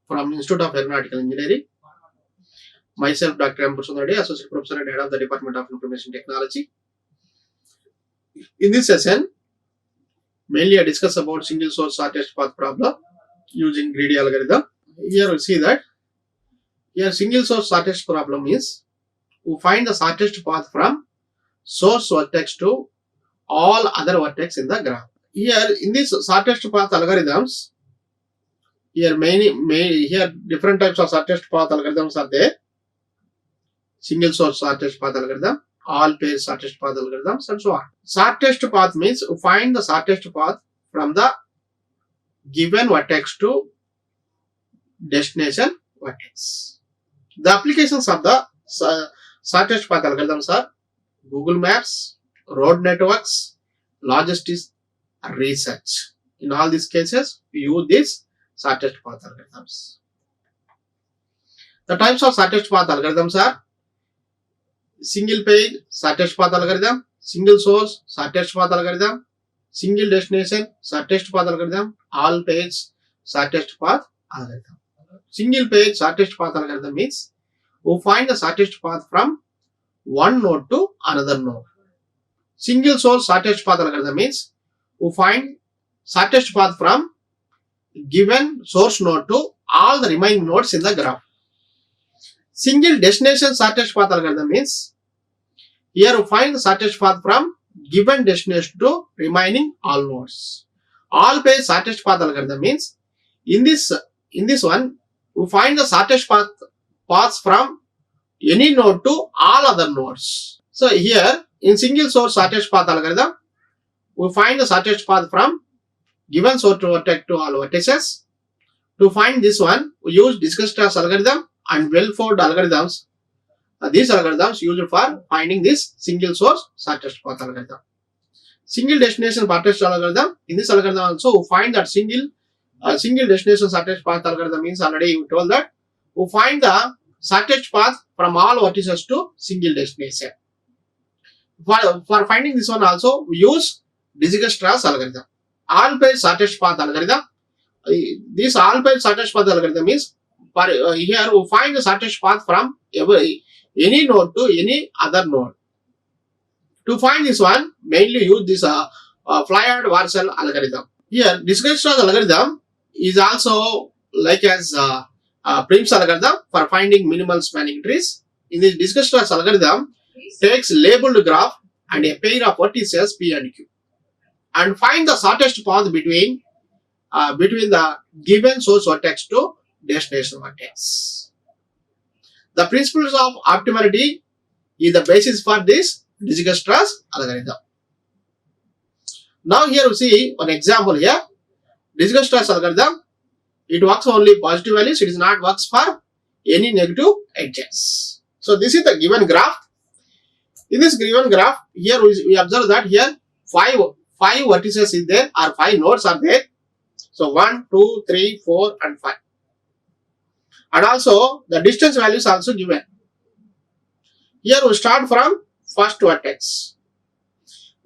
from Institute of Aeronautical Engineering. Myself, Dr. M. Purusundar, Associate Professor and Head of the Department of Information Technology. In this session, mainly I discuss about single source shortest path problem using greedy algorithm. Here we see that here single source shortest problem is we find the shortest path from source vertex to all other vertex in the graph. Here in this shortest path algorithms, here here different types of shortest path algorithms are there. Single source shortest path algorithm, all pair shortest path algorithms, and so on. Shortest path means you find the shortest path from the given vertex to destination vertex. The applications of the shortest path algorithms are Google Maps, road networks, logistics, research. In all these cases, we use these shortest path algorithms. The types of shortest path algorithms are single page shortest path algorithm, single source shortest path algorithm, single destination shortest path algorithm, all page shortest path algorithm. Single page shortest path algorithm means we find the shortest path from one node to another node. Single source shortest path algorithm means we find shortest path from given source node to all the remaining nodes in the graph. Single destination shortest path algorithm means here we find the shortest path from given destination to remaining all nodes. All page shortest path algorithm means in this one we find the shortest paths from any node to all other nodes. So here in single source shortest path algorithm we find the shortest path from given source vertex to all vertices. To find this one we use Dijkstra's algorithm and Welford algorithms. These algorithms used for finding this single source shortest path algorithm. Single destination shortest algorithm. In this algorithm also we find that single destination shortest path algorithm means already we told that we find the shortest path from all vertices to single destination. For finding this one also we use Dijkstra's algorithm. All page shortest path algorithm. This all page shortest path algorithm is here we find the shortest path from any node to any other node. To find this one, mainly use this Floyd-Warshall algorithm. Here, Dijkstra's algorithm is also like as Prim's algorithm for finding minimal spanning trees. In this Dijkstra's algorithm, takes labeled graph and a pair of vertices P and Q, and find the shortest path between the given source vertex to destination vertex. The principles of optimality is the basis for this Dijkstra's algorithm. Now here we see one example here. Dijkstra's algorithm, it works only positive values, it is not works for any negative edges. So this is the given graph. In this given graph, here we observe that here five vertices is there, or 5 nodes are there. So 1, 2, 3, 4 and 5. And also the distance values also given. Here we start from first vertex.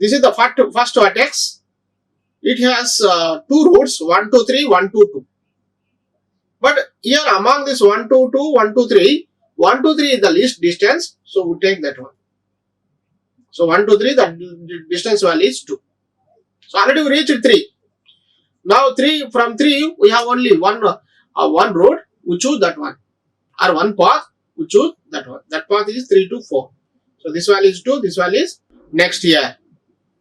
This is the first vertex. It has 2 routes, 1, 2, 3, 1, 2, 2. But here among this 1, 2, 2, 1, 2, 3, 1, 2, 3 is the least distance. So we take that one. So 1, 2, 3, the distance value is 2. So already we reached 3. Now from 3 we have only one road. We choose that one, or one path, we choose that one. That path is 3 to 4. So this value is 2, this value is next here.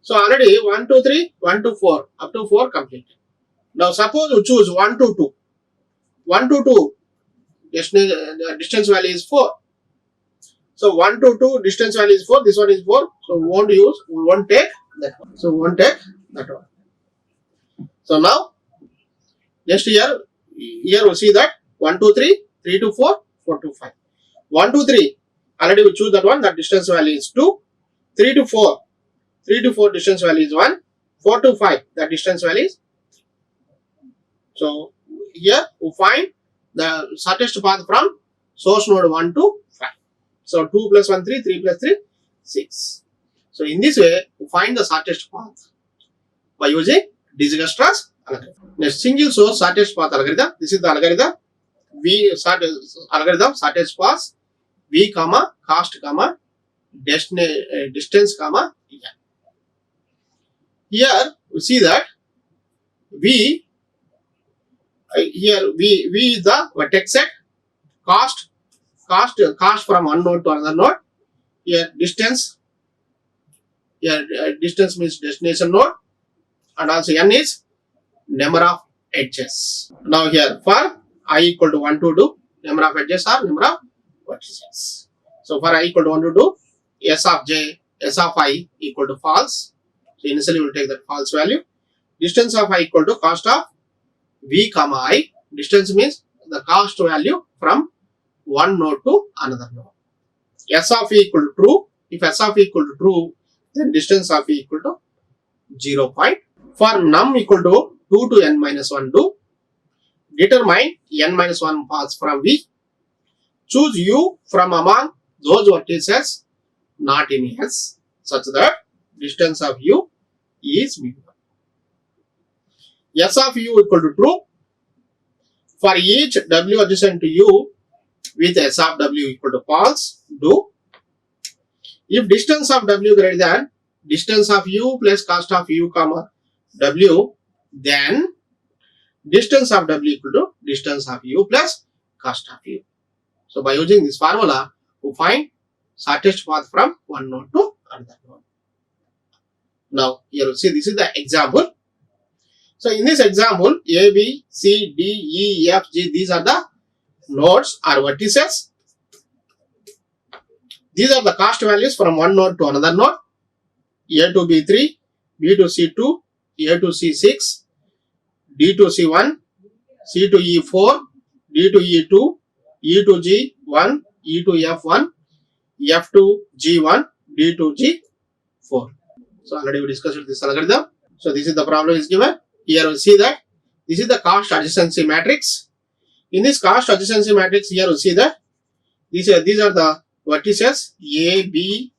So already 1, 2, 3, 1 to 4, up to 4 completed. Now suppose we choose 1 to 2. 1 to 2, distance value is 4. So 1 to 2, distance value is 4, this one is 4. So we won't take that one. So we won't take that one. So now, next here we see that 1, 2, 3, 3 to 4, 4 to 5. 1, 2, 3, already we choose that one, that distance value is 2. 3 to 4, distance value is 1. 4 to 5, that distance value is 3. So here we find the shortest path from source node 1 to 5. So 2 plus 1, 3, 3 plus 3, 6. So in this way, we find the shortest path by using Dijkstra's algorithm. Next, single source shortest path algorithm. This is the algorithm. V sort algorithm shortest path V comma cost comma distance comma n. Here we see that V here V is the vertex set, cost from one node to another node. Here distance means destination node, and also n is number of edges. Now here for I equal to 1 to 2, number of edges or number of vertices. So for I equal to 1 to 2, S of j, S of I equal to false. So initially we will take that false value. Distance of I equal to cost of V comma I. Distance means the cost value from one node to another node. S of E equal to true. If S of E equal to true, then distance of E equal to 0 point. For num equal to 2 to n minus 1 do. Determine n minus 1 paths from V. Choose U from among those vertices not in S such that distance of U is mu. S of U equal to true. For each W adjacent to U with S of W equal to false, do. If distance of W greater than distance of U plus cost of U comma W, then distance of W equal to distance of U plus cost of U. So by using this formula, we find shortest path from one node to another node. Now here you see this is the example. So in this example, A, B, C, D, E, F, G, these are the nodes or vertices. These are the cost values from one node to another node. A to B3, B to C2, A to C6, D to C1, C to E4, D to E2, E to G1, E to F1, F to G1, D to G4. So already we discussed this algorithm. So this is the problem is given. Here we see that this is the cost adjacency matrix. In this cost adjacency matrix, here we see that these are the vertices A, B,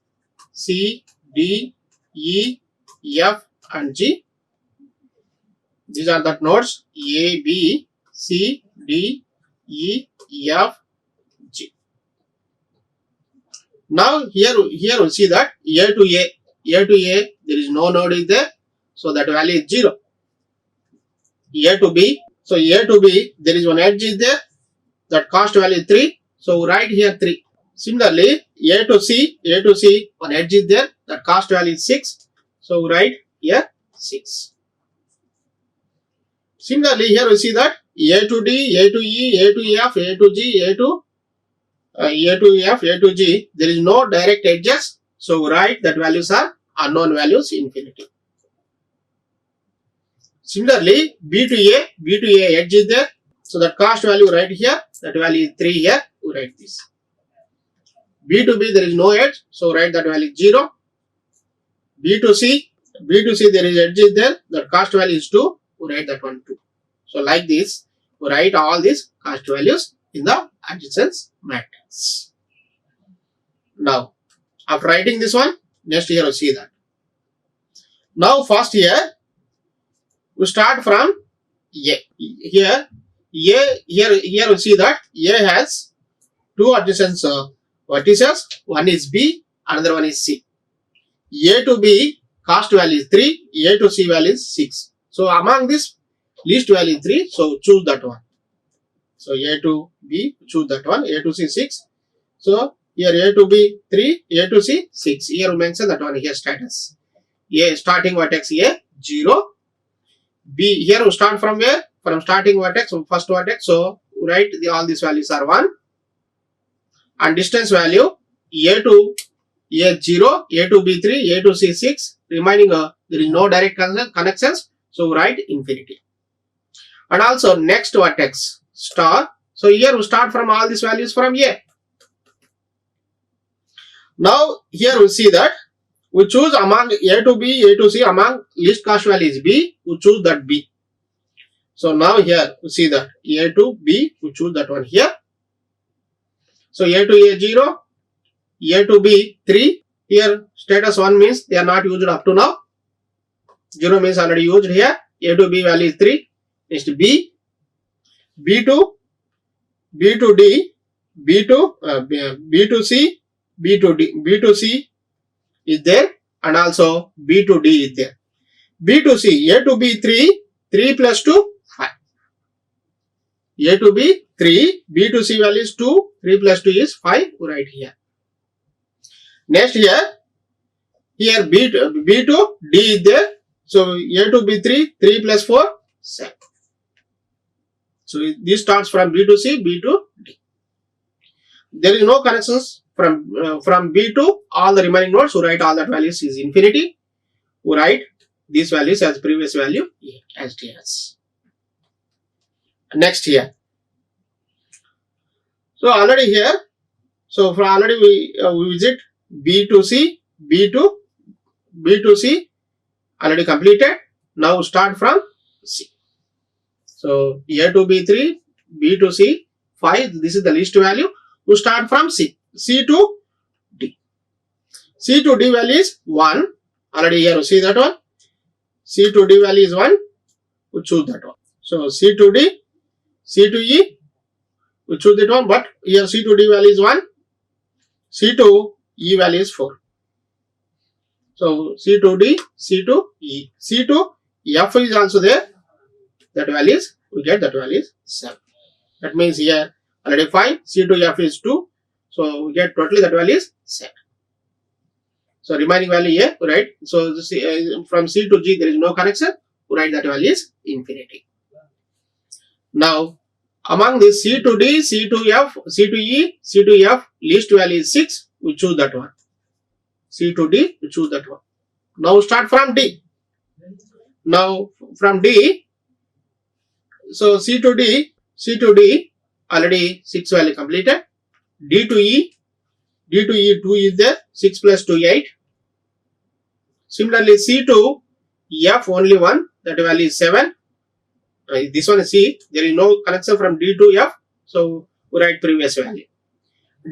C, D, E, F and G. These are the nodes A, B, C, D, E, F, G. Now here we see that A to A, there is no node is there, so that value is 0. A to B, so A to B, there is one edge is there, that cost value is 3, so write here 3. Similarly, A to C, one edge is there, that cost value is 6, so write here 6. Similarly, here we see that A to D, A to E, A to F, A to G, A to F, A to G, there is no direct edges, so write that values are unknown values infinity. Similarly, B to A edge is there, so that cost value right here, that value is 3 here, we write this. B to B there is no edge, so write that value 0. B to C there is edge is there, that cost value is 2, we write that one 2. So like this, we write all these cost values in the adjacent matrix. Now, after writing this one, next here we see that. Now first here, we start from A. Here we see that A has two adjacent vertices. One is B, another one is C. A to B cost value is 3, A to C value is 6. So among this least value is 3, so choose that one. So A to B, choose that one. A to C 6. So here A to B 3, A to C 6. Here we mention that one here status. A starting vertex A 0. B here we start from where? From starting vertex, first vertex. So write all these values are 1. And distance value A to A 0, A to B 3, A to C 6. Remaining there is no direct connections. So write infinity. And also next vertex star. So here we start from all these values from A. Now here we see that we choose among A to B, A to C, among least cost value is B, we choose that B. So now here we see that A to B, we choose that one here. So A to A 0, A to B 3, here status 1 means they are not used up to now. 0 means already used here. A to B value is 3. Next B to B to D, B to C, B to D, B to C is there, and also B to D is there. B to C, A to B 3, 3 plus 2, 5. A to B 3, B to C value is 2, 3 plus 2 is 5, right here. Next here B to D is there. So A to B 3, 3 plus 4, 7. So this starts from B to C, B to D. There is no connections from B to all the remaining nodes. Who write all that values is infinity. Who write these values as previous value as DS. Next here. So already here. So for already we visit B to C, B to C already completed. Now start from C. So A to B 3, B to C 5. This is the least value. We start from C. C to D. C to D value is 1. Already here you see that one. C to D value is 1. We choose that one. So C to D, C to E, we choose that one. But here C to D value is 1. C to E value is 4. So C to D, C to E. C to F is also there. That value is, we get that value is 7. That means here already 5. C to F is 2. So we get totally that value is 7. So remaining value here, right? So this, from C to G there is no connection. We write that value is infinity. Now among this C to D, C to F, C to E, C to F, least value is 6. We choose that one. C to D, we choose that one. Now start from D. Now from D, so C to D already 6 value completed. D to E 2 is there. 6 plus 2 8. Similarly C to F only 1, that value is 7. This one is C. There is no connection from D to F, so we write previous value.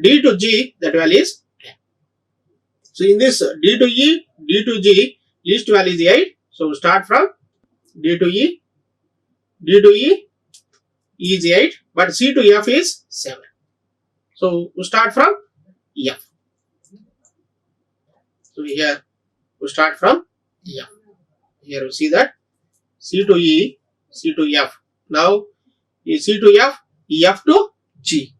D to G, that value is 10. So in this D to E, D to G, least value is 8. So we start from D to E. D to E is 8, but C to F is 7. So we start from F. So here we start from F. Here you see that C to E, C to F. Now C to F, F to G.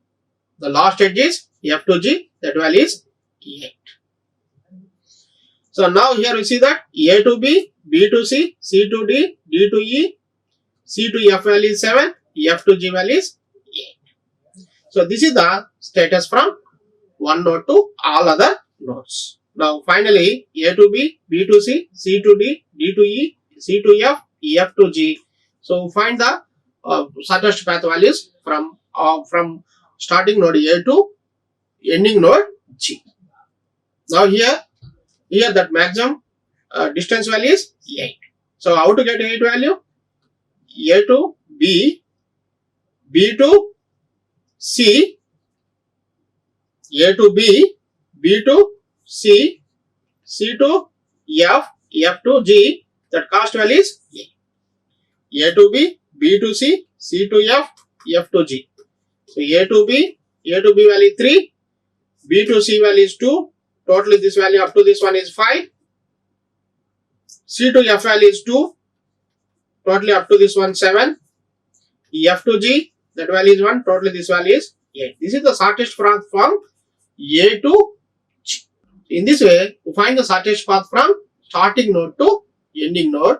The last edge is F to G, that value is 8. So now here you see that A to B, B to C, C to D, D to E, C to F value is 7, F to G value is 8. So this is the status from one node to all other nodes. Now finally A to B, B to C, C to D, D to E, C to F, F to G. So find the shortest path values from starting node A to ending node G. Now here that maximum distance value is 8. So how to get 8 value? A to B, B to C, A to B, B to C, C to F, F to G, that cost value is 8. A to B, B to C, C to F, F to G. So A to B value 3, B to C value is 2, totally this value up to this one is 5, C to F value is 2, totally up to this one 7, F to G, that value is 1, totally this value is 8. This is the shortest path from A to G. In this way, we find the shortest path from starting node to ending node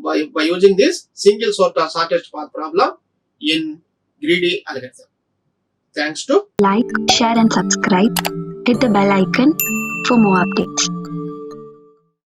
by using this single shortest path problem in greedy algorithm. Thanks to like, share and subscribe. Hit the bell icon for more updates.